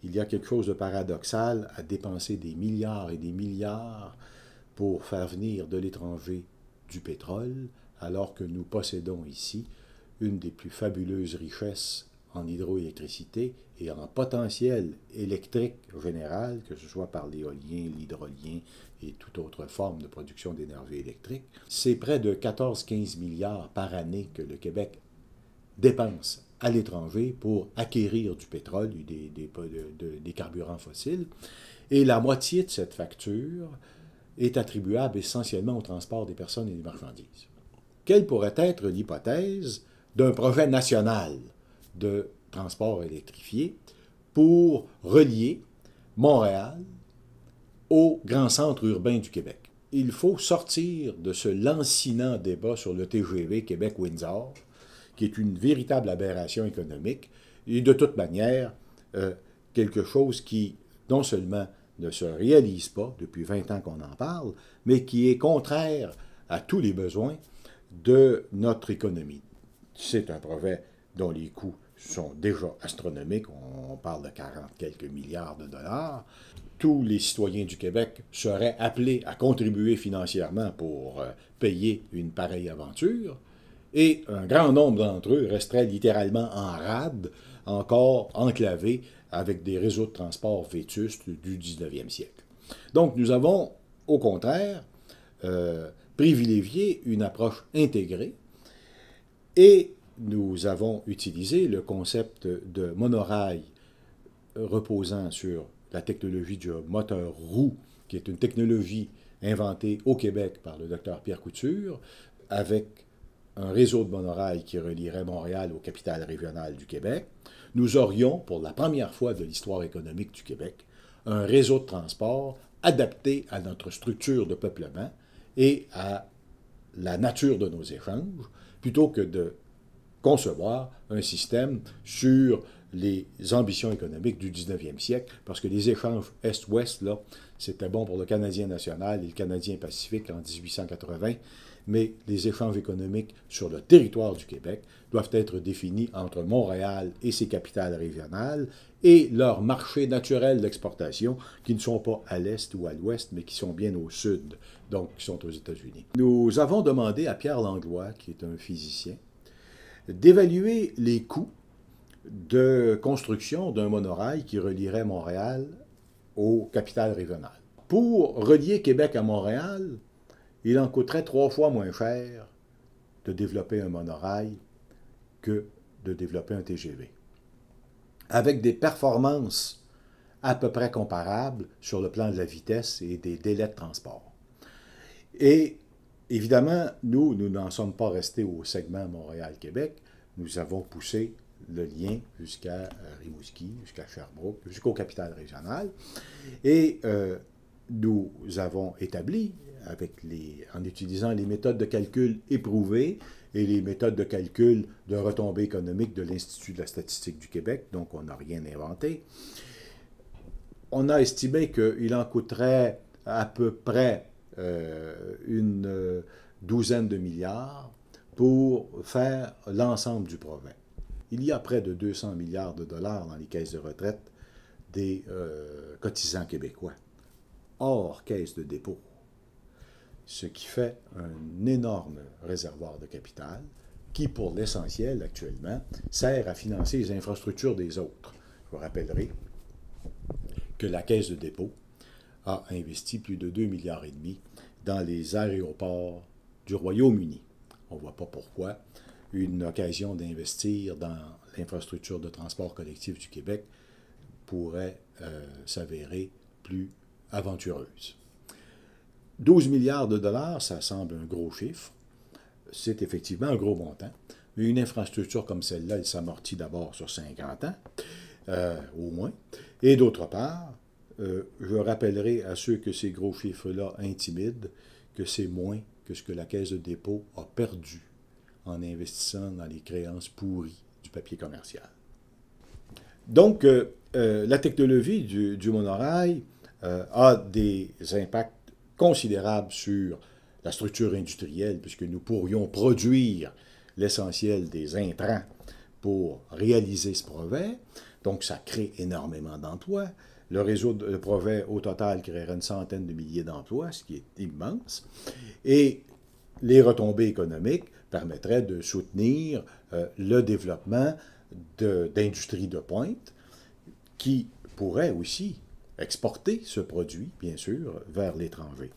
il y a quelque chose de paradoxal à dépenser des milliards et des milliards pour faire venir de l'étranger du pétrole, alors que nous possédons ici une des plus fabuleuses richesses en hydroélectricité et en potentiel électrique général, que ce soit par l'éolien, l'hydrolien et toute autre forme de production d'énergie électrique. C'est près de 14-15 milliards par année que le Québec dépense à l'étranger pour acquérir du pétrole et des carburants fossiles. Et la moitié de cette facture est attribuable essentiellement au transport des personnes et des marchandises. Quelle pourrait être l'hypothèse d'un projet national de transport électrifié pour relier Montréal au grand centre urbain du Québec? Il faut sortir de ce lancinant débat sur le TGV Québec-Windsor, qui est une véritable aberration économique, et de toute manière, quelque chose qui, non seulement ne se réalise pas, depuis 20 ans qu'on en parle, mais qui est contraire à tous les besoins de notre économie. C'est un projet dont les coûts sont déjà astronomiques, on parle de 40 quelques milliards de dollars. Tous les citoyens du Québec seraient appelés à contribuer financièrement pour payer une pareille aventure, et un grand nombre d'entre eux resteraient littéralement en rade, encore enclavés avec des réseaux de transport vétustes du 19e siècle. Donc nous avons, au contraire, privilégié une approche intégrée et nous avons utilisé le concept de monorail reposant sur la technologie du moteur roue, qui est une technologie inventée au Québec par le docteur Pierre Couture, avec un réseau de monorail qui relierait Montréal aux capitales régionales du Québec. Nous aurions, pour la première fois de l'histoire économique du Québec, un réseau de transport adapté à notre structure de peuplement et à la nature de nos échanges, plutôt que de concevoir un système sur les ambitions économiques du 19e siècle, parce que les échanges Est-Ouest, là, c'était bon pour le Canadien national et le Canadien Pacifique en 1880, mais les échanges économiques sur le territoire du Québec doivent être définis entre Montréal et ses capitales régionales et leurs marchés naturels d'exportation, qui ne sont pas à l'est ou à l'ouest, mais qui sont bien au sud, donc qui sont aux États-Unis. Nous avons demandé à Pierre Langlois, qui est un physicien, d'évaluer les coûts de construction d'un monorail qui relierait Montréal aux capitales régionales. Pour relier Québec à Montréal, il en coûterait 3 fois moins cher de développer un monorail que de développer un TGV, avec des performances à peu près comparables sur le plan de la vitesse et des délais de transport. Et évidemment, nous n'en sommes pas restés au segment Montréal-Québec, nous avons poussé le lien jusqu'à Rimouski, jusqu'à Sherbrooke, jusqu'aux capitales régionales, et nous avons établi, en utilisant les méthodes de calcul éprouvées et les méthodes de calcul de retombées économiques de l'Institut de la statistique du Québec, donc on n'a rien inventé, on a estimé qu'il en coûterait à peu près une douzaine de milliards pour faire l'ensemble du projet. Il y a près de 200 milliards de dollars dans les caisses de retraite des cotisants québécois, hors caisse de dépôt, ce qui fait un énorme réservoir de capital qui, pour l'essentiel actuellement, sert à financer les infrastructures des autres. Je vous rappellerai que la caisse de dépôt a investi plus de 2,5 milliards dans les aéroports du Royaume-Uni. On ne voit pas pourquoi une occasion d'investir dans l'infrastructure de transport collectif du Québec pourrait s'avérer plus aventureuse. 12 milliards de dollars, ça semble un gros chiffre. C'est effectivement un gros montant. Mais une infrastructure comme celle-là, elle s'amortit d'abord sur 50 ans, au moins. Et d'autre part, je rappellerai à ceux que ces gros chiffres-là intimident que c'est moins que ce que la Caisse de dépôt a perdu en investissant dans les créances pourries du papier commercial. Donc, la technologie du monorail a des impacts considérables sur la structure industrielle, puisque nous pourrions produire l'essentiel des intrants pour réaliser ce brevet. Donc, ça crée énormément d'emplois. Le réseau de brevets, au total, créerait une centaine de milliers d'emplois, ce qui est immense. Et les retombées économiques permettraient de soutenir le développement d'industries de pointe qui pourraient aussi exporter ce produit, bien sûr, vers l'étranger.